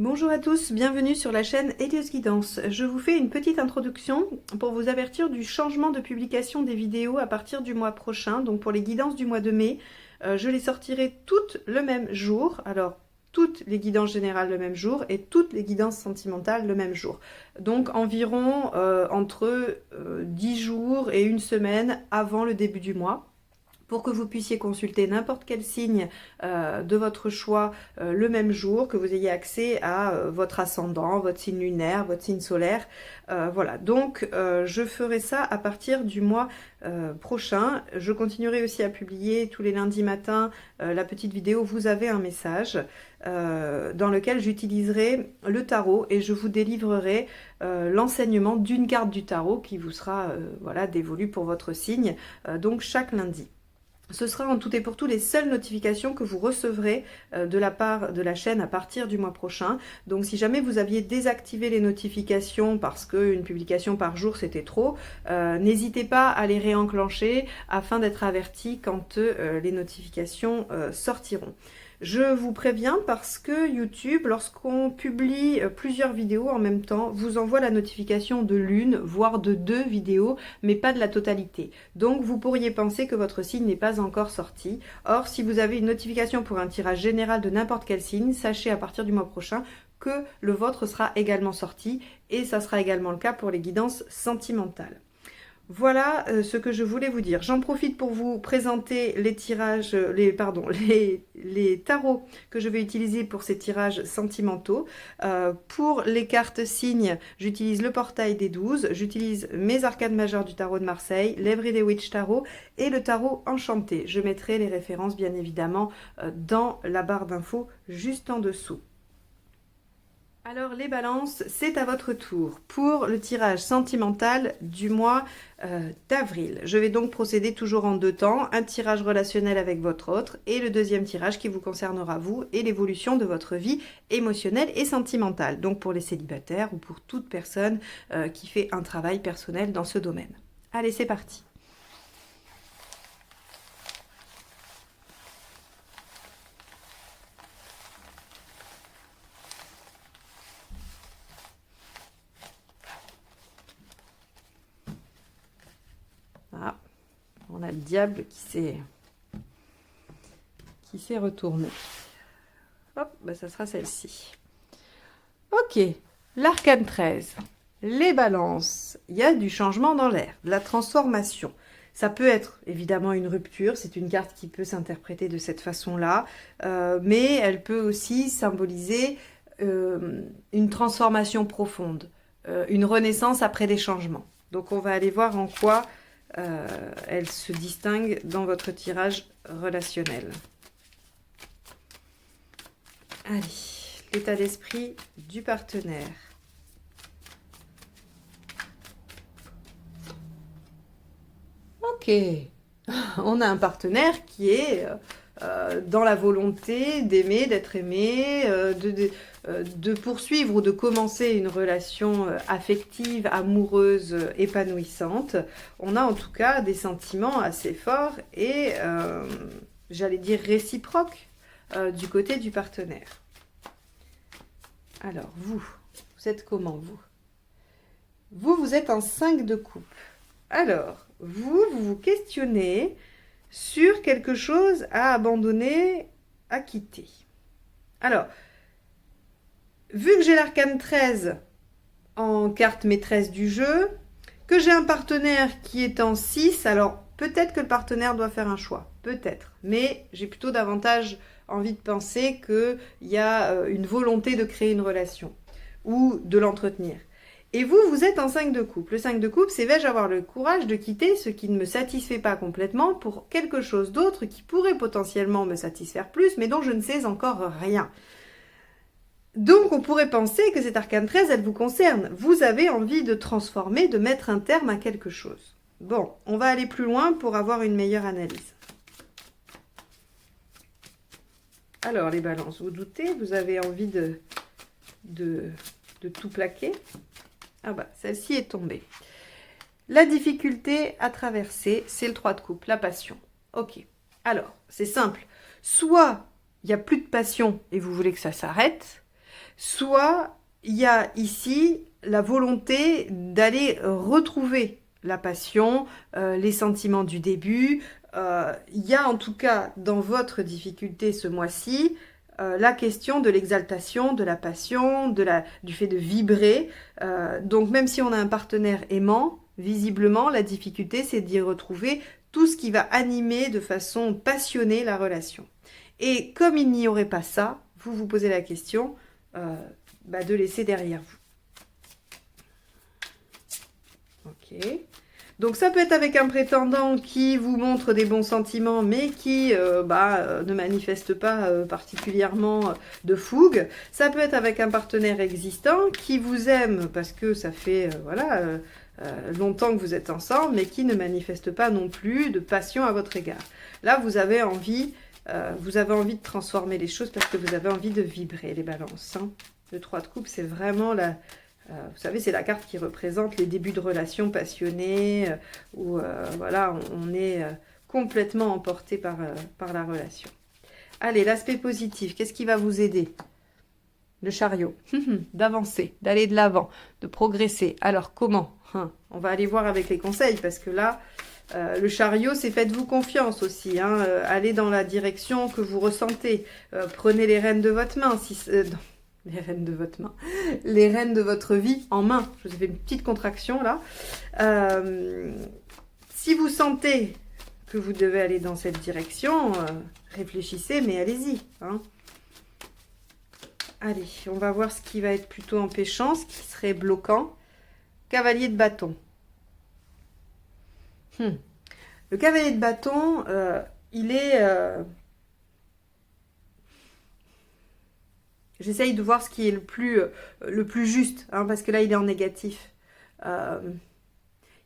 Bonjour à tous, bienvenue sur la chaîne Elios Guidance. Je vous fais une petite introduction pour vous avertir du changement de publication des vidéos à partir du mois prochain. Donc pour les guidances du mois de mai, je les sortirai toutes le même jour. Alors toutes les guidances générales le même jour et toutes les guidances sentimentales le même jour. Donc environ entre 10 jours et une semaine avant le début du mois, pour que vous puissiez consulter n'importe quel signe de votre choix le même jour, que vous ayez accès à votre ascendant, votre signe lunaire, votre signe solaire. Voilà, donc je ferai ça à partir du mois prochain. Je continuerai aussi à publier tous les lundis matins la petite vidéo « Vous avez un message » dans lequel j'utiliserai le tarot et je vous délivrerai l'enseignement d'une carte du tarot qui vous sera voilà, dévolue pour votre signe, donc chaque lundi. Ce sera en tout et pour tout les seules notifications que vous recevrez de la part de la chaîne à partir du mois prochain. Donc si jamais vous aviez désactivé les notifications parce qu'une publication par jour c'était trop, n'hésitez pas à les réenclencher afin d'être averti quand les notifications sortiront. Je vous préviens parce que YouTube, lorsqu'on publie plusieurs vidéos en même temps, vous envoie la notification de l'une, voire de 2 vidéos, mais pas de la totalité. Donc vous pourriez penser que votre signe n'est pas encore sorti. Or, si vous avez une notification pour un tirage général de n'importe quel signe, sachez à partir du mois prochain que le vôtre sera également sorti, et ça sera également le cas pour les guidances sentimentales. Voilà ce que je voulais vous dire. J'en profite pour vous présenter les tirages, les tarots que je vais utiliser pour ces tirages sentimentaux. Pour les cartes signes, j'utilise le portail des 12, j'utilise mes arcades majeures du tarot de Marseille, l'Everyday Witch Tarot et le tarot enchanté. Je mettrai les références bien évidemment dans la barre d'infos juste en dessous. Alors les balances, c'est à votre tour pour le tirage sentimental du mois d'avril. Je vais donc procéder toujours en 2 temps, un tirage relationnel avec votre autre et le deuxième tirage qui vous concernera vous et l'évolution de votre vie émotionnelle et sentimentale. Donc pour les célibataires ou pour toute personne qui fait un travail personnel dans ce domaine. Allez, c'est parti. Ah, on a le diable qui s'est retourné. Hop, bah ça sera celle-ci. Ok, l'arcane 13. Les balances. Il y a du changement dans l'air, de la transformation. Ça peut être évidemment une rupture, c'est une carte qui peut s'interpréter de cette façon-là, mais elle peut aussi symboliser une transformation profonde, une renaissance après des changements. Donc on va aller voir en quoi elle se distingue dans votre tirage relationnel. Allez, l'état d'esprit du partenaire. Ok, on a un partenaire qui est dans la volonté d'aimer, d'être aimé, de poursuivre ou de commencer une relation affective, amoureuse, épanouissante. On a en tout cas des sentiments assez forts et, j'allais dire, réciproques du côté du partenaire. Alors, vous êtes comment, vous? Vous êtes en 5 de coupe. Alors, vous vous questionnez sur quelque chose à abandonner, à quitter. Alors, vu que j'ai l'arcane 13 en carte maîtresse du jeu, que j'ai un partenaire qui est en 6, alors peut-être que le partenaire doit faire un choix, peut-être. Mais j'ai plutôt davantage envie de penser qu'il y a une volonté de créer une relation ou de l'entretenir. Et vous, vous êtes en 5 de coupe. Le 5 de coupe, c'est vais-je avoir le courage de quitter ce qui ne me satisfait pas complètement pour quelque chose d'autre qui pourrait potentiellement me satisfaire plus, mais dont je ne sais encore rien. Donc, on pourrait penser que cette arcane 13, elle vous concerne. Vous avez envie de transformer, de mettre un terme à quelque chose. Bon, on va aller plus loin pour avoir une meilleure analyse. Alors, les balances, vous doutez, vous avez envie de tout plaquer. Ah bah, celle-ci est tombée. La difficulté à traverser, c'est le 3 de coupe, la passion. Ok, alors, c'est simple. Soit il n'y a plus de passion et vous voulez que ça s'arrête, soit il y a ici la volonté d'aller retrouver la passion, les sentiments du début. Il y a en tout cas dans votre difficulté ce mois-ci la question de l'exaltation, de la passion, du fait de vibrer. Donc même si on a un partenaire aimant, visiblement la difficulté c'est d'y retrouver tout ce qui va animer de façon passionnée la relation. Et comme il n'y aurait pas ça, vous vous posez la question de laisser derrière vous. Ok. Donc ça peut être avec un prétendant qui vous montre des bons sentiments, mais qui ne manifeste pas particulièrement de fougue. Ça peut être avec un partenaire existant qui vous aime parce que ça fait longtemps que vous êtes ensemble, mais qui ne manifeste pas non plus de passion à votre égard. Là, vous avez envie de transformer les choses parce que vous avez envie de vibrer, les balances. Hein. Le 3 de coupe, c'est vraiment vous savez, c'est la carte qui représente les débuts de relations passionnées, où on est complètement emporté par la relation. Allez, l'aspect positif, qu'est-ce qui va vous aider? Le chariot, d'avancer, d'aller de l'avant, de progresser. Alors, comment? On va aller voir avec les conseils, parce que là, le chariot, c'est faites-vous confiance aussi. Allez dans la direction que vous ressentez. Prenez les rênes de votre main. Les rênes de votre main. Les rênes de votre vie en main. Je vous ai fait une petite contraction là. Si vous sentez que vous devez aller dans cette direction, réfléchissez, mais allez-y. Allez, on va voir ce qui va être plutôt empêchant, ce qui serait bloquant. Cavalier de bâton. Le cavalier de bâton, il est... J'essaye de voir ce qui est le plus juste, parce que là, il est en négatif.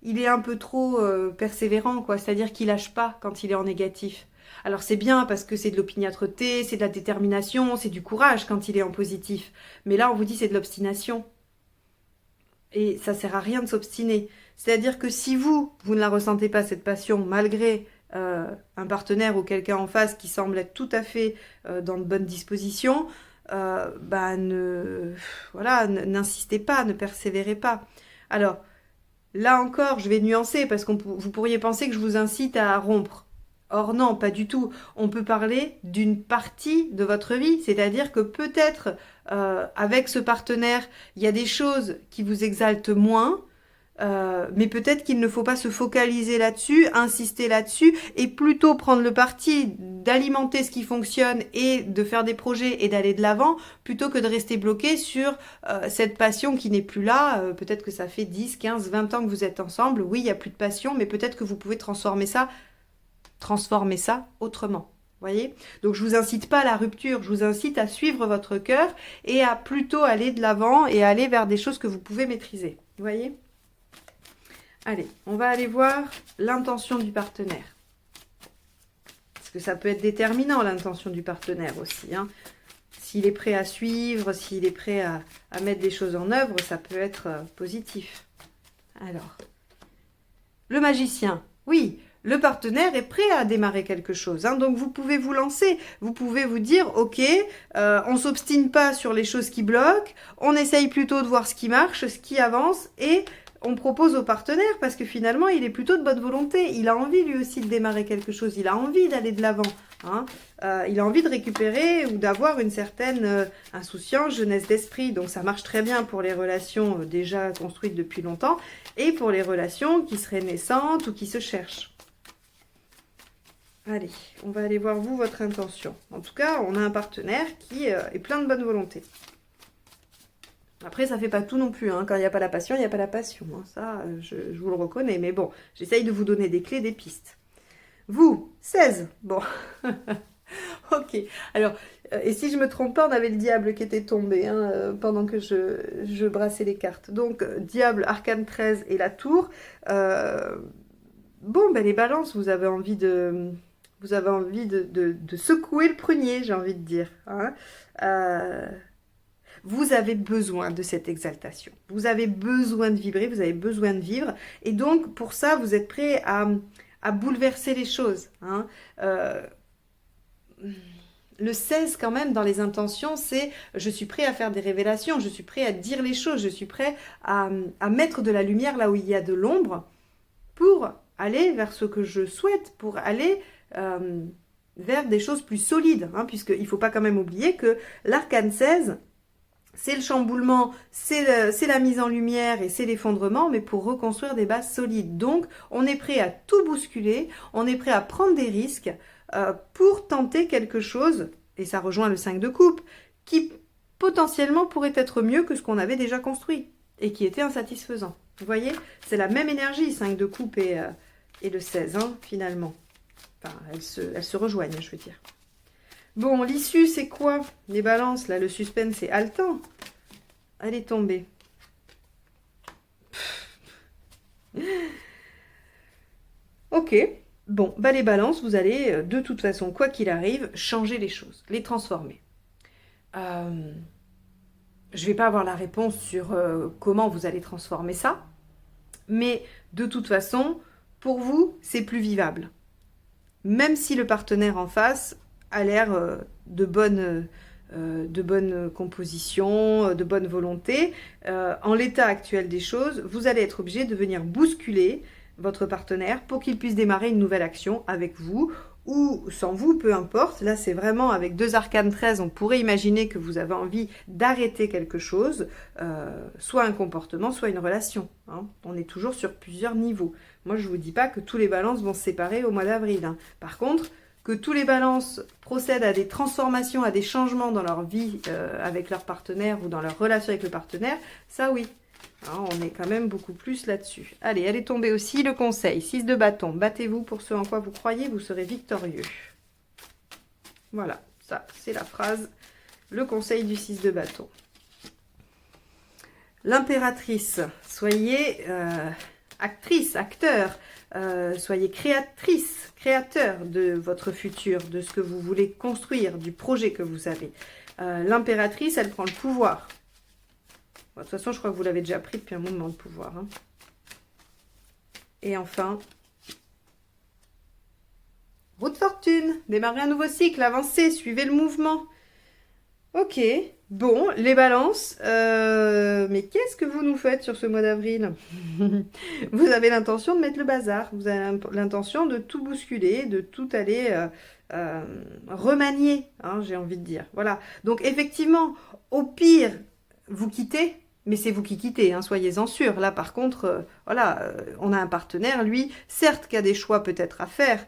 Il est un peu trop persévérant, quoi. C'est-à-dire qu'il lâche pas quand il est en négatif. Alors, c'est bien parce que c'est de l'opiniâtreté, c'est de la détermination, c'est du courage quand il est en positif. Mais là, on vous dit c'est de l'obstination. Et ça sert à rien de s'obstiner. C'est-à-dire que si vous ne la ressentez pas, cette passion, malgré un partenaire ou quelqu'un en face qui semble être tout à fait dans de bonnes dispositions, n'insistez pas, ne persévérez pas. Alors, là encore, je vais nuancer parce que vous pourriez penser que je vous incite à rompre. Or non, pas du tout. On peut parler d'une partie de votre vie, c'est-à-dire que peut-être avec ce partenaire, il y a des choses qui vous exaltent moins, mais peut-être qu'il ne faut pas se focaliser là-dessus, insister là-dessus, et plutôt prendre le parti d'alimenter ce qui fonctionne et de faire des projets et d'aller de l'avant, plutôt que de rester bloqué sur cette passion qui n'est plus là. Peut-être que ça fait 10, 15, 20 ans que vous êtes ensemble. Oui, il n'y a plus de passion, mais peut-être que vous pouvez transformer ça autrement. Voyez? Donc je vous incite pas à la rupture, je vous incite à suivre votre cœur et à plutôt aller de l'avant et aller vers des choses que vous pouvez maîtriser. Vous voyez? Allez, on va aller voir l'intention du partenaire. Parce que ça peut être déterminant, l'intention du partenaire aussi. S'il est prêt à suivre, s'il est prêt à mettre des choses en œuvre, ça peut être positif. Alors, le magicien, oui, le partenaire est prêt à démarrer quelque chose. Donc, vous pouvez vous lancer. Vous pouvez vous dire, ok, on ne s'obstine pas sur les choses qui bloquent. On essaye plutôt de voir ce qui marche, ce qui avance. Et on propose au partenaire, parce que finalement, il est plutôt de bonne volonté. Il a envie, lui aussi, de démarrer quelque chose. Il a envie d'aller de l'avant. Il a envie de récupérer ou d'avoir une certaine insouciance, jeunesse d'esprit. Donc, ça marche très bien pour les relations déjà construites depuis longtemps et pour les relations qui seraient naissantes ou qui se cherchent. Allez, on va aller voir, vous, votre intention. En tout cas, on a un partenaire qui est plein de bonne volonté. Après, ça ne fait pas tout non plus. Quand il n'y a pas la passion, il n'y a pas la passion. Ça, je vous le reconnais. Mais bon, j'essaye de vous donner des clés, des pistes. Vous, 16. Bon. Ok. Alors, et si je ne me trompe pas, on avait le diable qui était tombé pendant que je brassais les cartes. Donc, diable, arcane 13 et la tour. Bon, les balances, vous avez envie de secouer le prunier, j'ai envie de dire. Vous avez besoin de cette exaltation. Vous avez besoin de vibrer, vous avez besoin de vivre. Et donc, pour ça, vous êtes prêt à bouleverser les choses. Le 16 quand même dans les intentions, c'est je suis prêt à faire des révélations, je suis prêt à dire les choses, je suis prêt à mettre de la lumière là où il y a de l'ombre pour aller vers ce que je souhaite, pour aller vers des choses plus solides, hein, puisqu'il ne faut pas quand même oublier que l'arcane 16, c'est le chamboulement, c'est la mise en lumière et c'est l'effondrement, mais pour reconstruire des bases solides. Donc, on est prêt à tout bousculer, on est prêt à prendre des risques pour tenter quelque chose, et ça rejoint le 5 de coupe, qui potentiellement pourrait être mieux que ce qu'on avait déjà construit et qui était insatisfaisant. Vous voyez, c'est la même énergie, 5 de coupe et le 16, hein, finalement. Enfin, elles se rejoignent, je veux dire. Bon, l'issue, c'est quoi? Les balances, là, le suspense, c'est haletant. Elle est tombée. Ok. Bon, bah les balances, vous allez, de toute façon, quoi qu'il arrive, changer les choses, les transformer. Je ne vais pas avoir la réponse sur comment vous allez transformer ça, mais de toute façon, pour vous, c'est plus vivable. Même si le partenaire en face a l'air de bonne composition, de bonne volonté, en l'état actuel des choses, vous allez être obligé de venir bousculer votre partenaire pour qu'il puisse démarrer une nouvelle action avec vous ou sans vous, peu importe. Là, c'est vraiment avec 2 arcanes 13, on pourrait imaginer que vous avez envie d'arrêter quelque chose, soit un comportement, soit une relation. Hein. On est toujours sur plusieurs niveaux. Moi, je ne vous dis pas que tous les balances vont se séparer au mois d'avril. Hein. Par contre, que tous les balances procèdent à des transformations, à des changements dans leur vie avec leur partenaire ou dans leur relation avec le partenaire, ça oui. Hein, on est quand même beaucoup plus là-dessus. Allez, elle est tombée aussi, le conseil. 6 de bâton. Battez-vous pour ce en quoi vous croyez, vous serez victorieux. Voilà, ça, c'est la phrase. Le conseil du 6 de bâton. L'impératrice. Soyez actrice, acteur. Soyez créatrice, créateur de votre futur, de ce que vous voulez construire, du projet que vous avez. L'impératrice, elle prend le pouvoir. Bon, de toute façon, je crois que vous l'avez déjà pris depuis un moment, le pouvoir. Hein. Et enfin, roue de fortune. Démarrez un nouveau cycle, avancez, suivez le mouvement. Ok, bon, les balances. Mais qu'est-ce que vous nous faites sur ce mois d'avril? Vous avez l'intention de mettre le bazar. Vous avez l'intention de tout bousculer, de tout aller remanier, hein, j'ai envie de dire. Voilà. Donc, effectivement, au pire, vous quittez. Mais c'est vous qui quittez, hein, soyez-en sûrs. Là, par contre, voilà, on a un partenaire, lui, certes, qui a des choix peut-être à faire,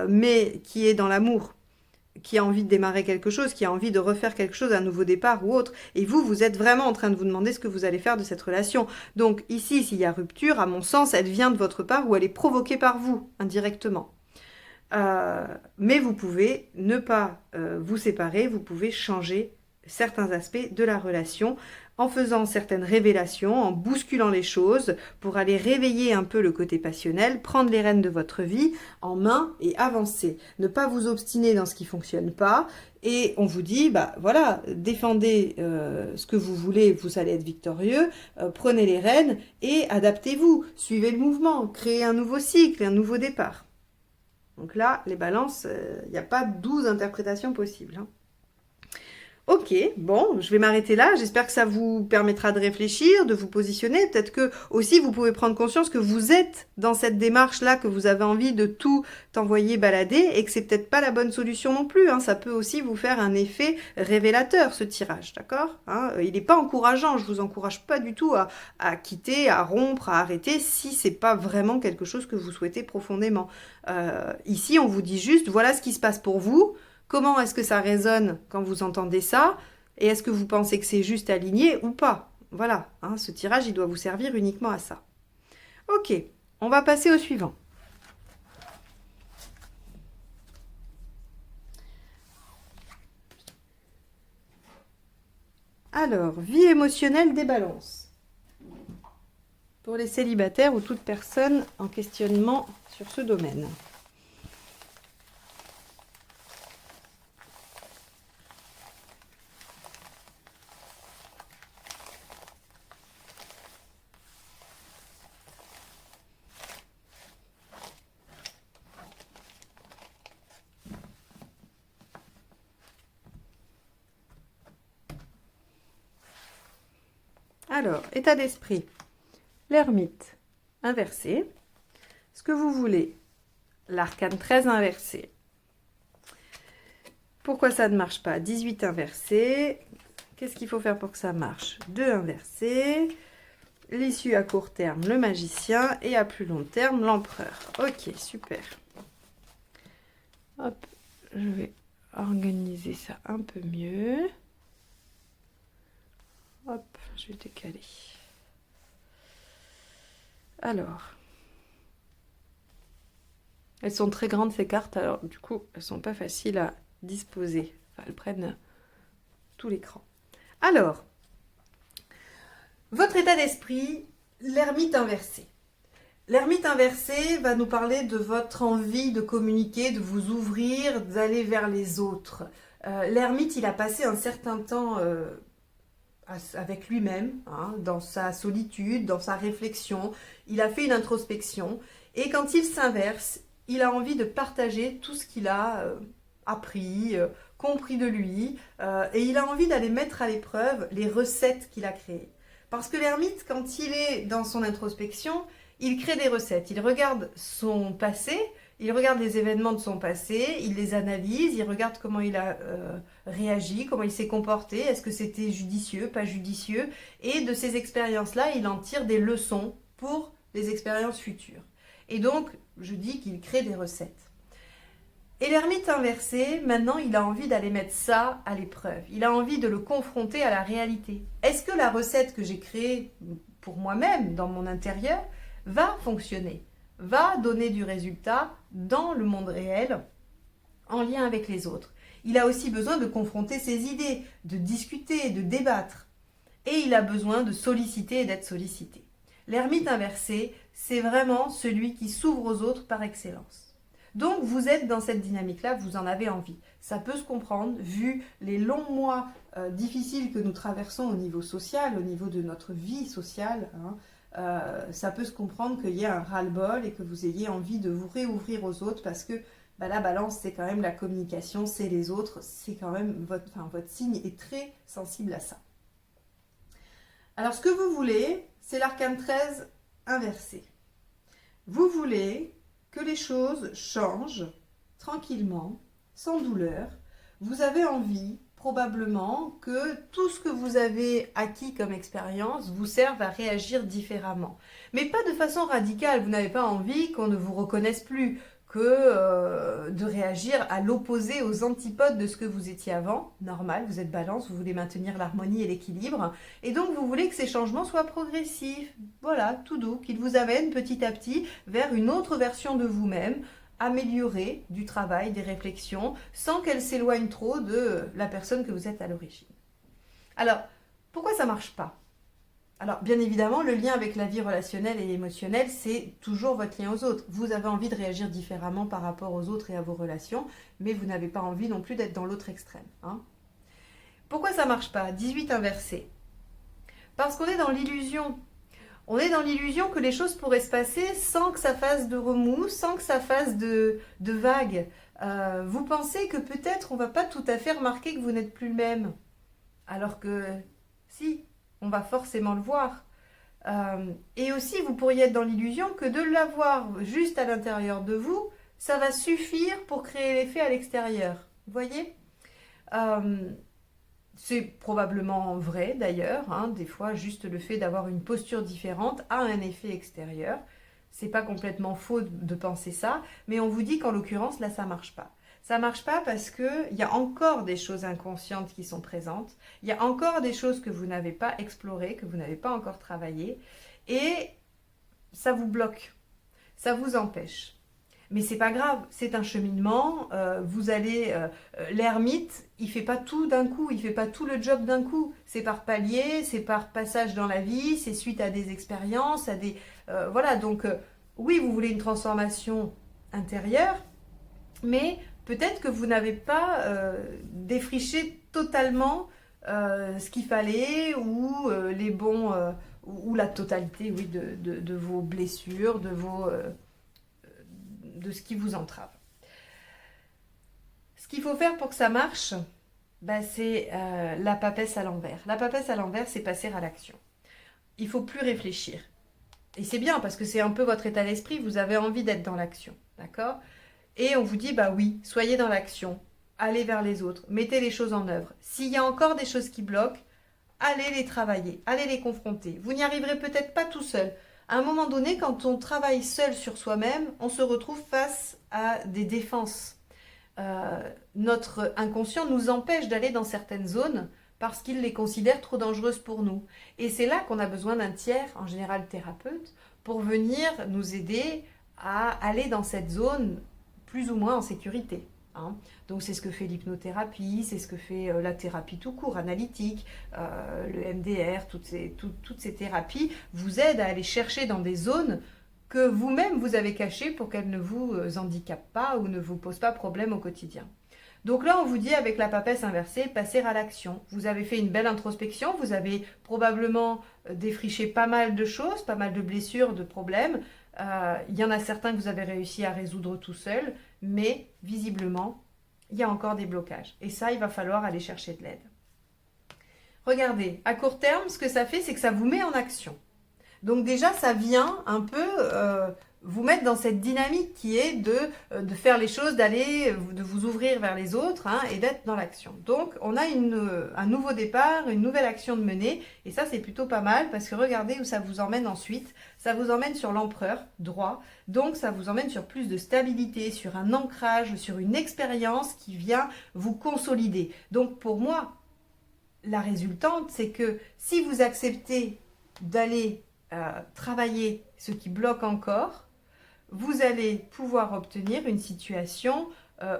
mais qui est dans l'amour, qui a envie de démarrer quelque chose, qui a envie de refaire quelque chose, un nouveau départ ou autre. Et vous, vous êtes vraiment en train de vous demander ce que vous allez faire de cette relation. Donc ici, s'il y a rupture, à mon sens, elle vient de votre part ou elle est provoquée par vous, indirectement. Mais vous pouvez ne pas vous séparer, vous pouvez changer certains aspects de la relation en faisant certaines révélations, en bousculant les choses pour aller réveiller un peu le côté passionnel, prendre les rênes de votre vie en main et avancer. Ne pas vous obstiner dans ce qui ne fonctionne pas. Et on vous dit, bah voilà, défendez ce que vous voulez, vous allez être victorieux, prenez les rênes et adaptez-vous, suivez le mouvement, créez un nouveau cycle, un nouveau départ. Donc là, les balances, il n'y a pas 12 interprétations possibles. Hein. Ok, bon, je vais m'arrêter là. J'espère que ça vous permettra de réfléchir, de vous positionner. Peut-être que aussi vous pouvez prendre conscience que vous êtes dans cette démarche-là, que vous avez envie de tout envoyer balader et que c'est peut-être pas la bonne solution non plus. Hein. Ça peut aussi vous faire un effet révélateur, ce tirage, d'accord, hein. Il n'est pas encourageant. Je vous encourage pas du tout à quitter, à rompre, à arrêter si c'est pas vraiment quelque chose que vous souhaitez profondément. Ici, on vous dit juste, voilà ce qui se passe pour vous. Comment est-ce que ça résonne quand vous entendez ça? Et est-ce que vous pensez que c'est juste aligné ou pas? Voilà, hein, ce tirage, il doit vous servir uniquement à ça. Ok, on va passer au suivant. Alors, vie émotionnelle des balances. Pour les célibataires ou toute personne en questionnement sur ce domaine. Alors, état d'esprit. L'ermite inversé. Ce que vous voulez, l'arcane 13 inversé. Pourquoi ça ne marche pas? 18 inversé. Qu'est-ce qu'il faut faire pour que ça marche? 2 inversés. L'issue à court terme, le magicien. Et à plus long terme, l'empereur. Ok, super. Hop, je vais organiser ça un peu mieux. Hop, je vais décaler. Alors, elles sont très grandes ces cartes, alors du coup, elles sont pas faciles à disposer. Enfin, elles prennent tout l'écran. Alors, votre état d'esprit, l'ermite inversé. L'ermite inversé va nous parler de votre envie de communiquer, de vous ouvrir, d'aller vers les autres. L'ermite, il a passé un certain temps avec lui-même, hein, dans sa solitude, dans sa réflexion. Il a fait une introspection. Et quand il s'inverse, il a envie de partager tout ce qu'il a appris, compris de lui. Et il a envie d'aller mettre à l'épreuve les recettes qu'il a créées. Parce que l'ermite, quand il est dans son introspection, il crée des recettes. Il regarde son passé, il regarde les événements de son passé, il les analyse, il regarde comment il a réagi, comment il s'est comporté, est-ce que c'était judicieux, pas judicieux. Et de ces expériences-là, il en tire des leçons pour les expériences futures. Et donc, je dis qu'il crée des recettes. Et l'ermite inversé, maintenant, il a envie d'aller mettre ça à l'épreuve. Il a envie de le confronter à la réalité. Est-ce que la recette que j'ai créée pour moi-même, dans mon intérieur, va fonctionner, va donner du résultat dans le monde réel, en lien avec les autres? Il a aussi besoin de confronter ses idées, de discuter, de débattre. Et il a besoin de solliciter et d'être sollicité. L'ermite inversé, c'est vraiment celui qui s'ouvre aux autres par excellence. Donc vous êtes dans cette dynamique-là, vous en avez envie. Ça peut se comprendre, vu les longs mois difficiles que nous traversons au niveau social, au niveau de notre vie sociale. Ça peut se comprendre qu'il y ait un ras-le-bol et que vous ayez envie de vous réouvrir aux autres parce que la balance, c'est quand même la communication, c'est les autres, c'est quand même votre signe est très sensible à ça. Alors ce que vous voulez, c'est l'arcane 13 inversé. Vous voulez que les choses changent tranquillement, sans douleur. Vous avez envie, probablement, que tout ce que vous avez acquis comme expérience vous serve à réagir différemment. Mais pas de façon radicale. Vous n'avez pas envie qu'on ne vous reconnaisse plus, que de réagir à l'opposé, aux antipodes de ce que vous étiez avant. Normal, vous êtes balance, vous voulez maintenir l'harmonie et l'équilibre. Et donc, vous voulez que ces changements soient progressifs. Voilà, tout doux, qu'ils vous amènent petit à petit vers une autre version de vous-même, améliorée du travail, des réflexions, sans qu'elle s'éloigne trop de la personne que vous êtes à l'origine. Alors, pourquoi ça ne marche pas ? Alors, bien évidemment, le lien avec la vie relationnelle et émotionnelle, c'est toujours votre lien aux autres. Vous avez envie de réagir différemment par rapport aux autres et à vos relations, mais vous n'avez pas envie non plus d'être dans l'autre extrême. Pourquoi ça ne marche pas? 18 inversé. Parce qu'on est dans l'illusion. On est dans l'illusion que les choses pourraient se passer sans que ça fasse de remous, sans que ça fasse de vagues. Vous pensez que peut-être on ne va pas tout à fait remarquer que vous n'êtes plus le même. Alors que, si, on va forcément le voir. Et aussi, vous pourriez être dans l'illusion que de l'avoir juste à l'intérieur de vous, ça va suffire pour créer l'effet à l'extérieur. Vous voyez ? C'est probablement vrai d'ailleurs. Des fois, juste le fait d'avoir une posture différente a un effet extérieur. C'est pas complètement faux de penser ça, mais on vous dit qu'en l'occurrence, là, ça marche pas. Ça marche pas parce qu'il y a encore des choses inconscientes qui sont présentes. Il y a encore des choses que vous n'avez pas explorées, que vous n'avez pas encore travaillées. Et ça vous bloque. Ça vous empêche. Mais c'est pas grave, c'est un cheminement. Vous allez, l'ermite, il fait pas tout d'un coup, il fait pas tout le job d'un coup. C'est par palier, c'est par passage dans la vie, c'est suite à des expériences, à des voilà. Donc oui, vous voulez une transformation intérieure, mais peut-être que vous n'avez pas défriché totalement ce qu'il fallait ou les bons ou la totalité, oui, de vos blessures, de ce qui vous entrave. Ce qu'il faut faire pour que ça marche, c'est la papesse à l'envers. La papesse à l'envers, c'est passer à l'action. il faut plus réfléchir. Et c'est bien parce que c'est un peu votre état d'esprit, vous avez envie d'être dans l'action, d'accord? Et on vous dit, bah oui, soyez dans l'action, allez vers les autres, mettez les choses en œuvre. S'il y a encore des choses qui bloquent, allez les travailler, allez les confronter. Vous n'y arriverez peut-être pas tout seul. À un moment donné, quand on travaille seul sur soi-même, on se retrouve face à des défenses. Notre inconscient nous empêche d'aller dans certaines zones parce qu'il les considère trop dangereuses pour nous. Et c'est là qu'on a besoin d'un tiers, en général thérapeute, pour venir nous aider à aller dans cette zone plus ou moins en sécurité. Hein. Donc c'est ce que fait l'hypnothérapie, c'est ce que fait la thérapie tout court, analytique, le MDR, toutes ces thérapies vous aident à aller chercher dans des zones que vous-même vous avez cachées pour qu'elles ne vous handicapent pas ou ne vous posent pas problème au quotidien. Donc là, on vous dit avec la papesse inversée, passer à l'action. Vous avez fait une belle introspection, vous avez probablement défriché pas mal de choses, pas mal de blessures, de problèmes. Il y en a certains que vous avez réussi à résoudre tout seul, mais visiblement, il y a encore des blocages. Et ça, il va falloir aller chercher de l'aide. Regardez, à court terme, ce que ça fait, c'est que ça vous met en action. Donc déjà, ça vient un peu vous mettre dans cette dynamique qui est de faire les choses, de vous ouvrir vers les autres hein, et d'être dans l'action. Donc, on a un nouveau départ, une nouvelle action de mener. Et ça, c'est plutôt pas mal parce que regardez où ça vous emmène ensuite. Ça vous emmène sur l'empereur droit. Donc, ça vous emmène sur plus de stabilité, sur un ancrage, sur une expérience qui vient vous consolider. Donc, pour moi, la résultante, c'est que si vous acceptez d'aller travailler ce qui bloque encore, vous allez pouvoir obtenir une situation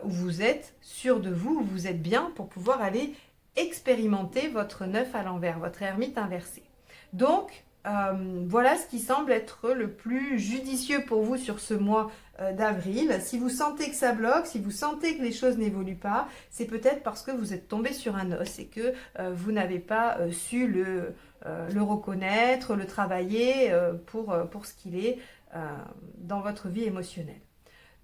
où vous êtes sûr de vous, où vous êtes bien pour pouvoir aller expérimenter votre 9 à l'envers, votre ermite inversée. Donc, voilà ce qui semble être le plus judicieux pour vous sur ce mois d'avril. Si vous sentez que ça bloque, si vous sentez que les choses n'évoluent pas, c'est peut-être parce que vous êtes tombé sur un os et que vous n'avez pas su le reconnaître, le travailler pour ce qu'il est dans votre vie émotionnelle.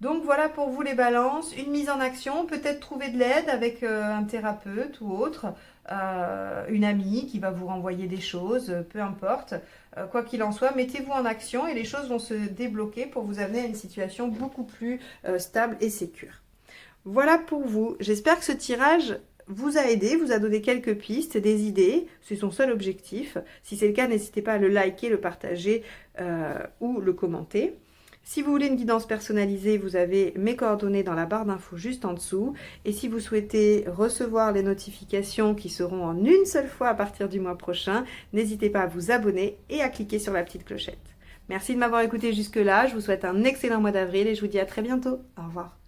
Donc voilà pour vous les balances, une mise en action, peut-être trouver de l'aide avec un thérapeute ou autre, une amie qui va vous renvoyer des choses, peu importe. Quoi qu'il en soit, mettez-vous en action et les choses vont se débloquer pour vous amener à une situation beaucoup plus stable et sécure. Voilà pour vous. J'espère que ce tirage vous a aidé, vous a donné quelques pistes, des idées. C'est son seul objectif. Si c'est le cas, n'hésitez pas à le liker, le partager ou le commenter. Si vous voulez une guidance personnalisée, vous avez mes coordonnées dans la barre d'infos juste en dessous. Et si vous souhaitez recevoir les notifications qui seront en une seule fois à partir du mois prochain, n'hésitez pas à vous abonner et à cliquer sur la petite clochette. Merci de m'avoir écouté jusque-là. Je vous souhaite un excellent mois d'avril et je vous dis à très bientôt. Au revoir.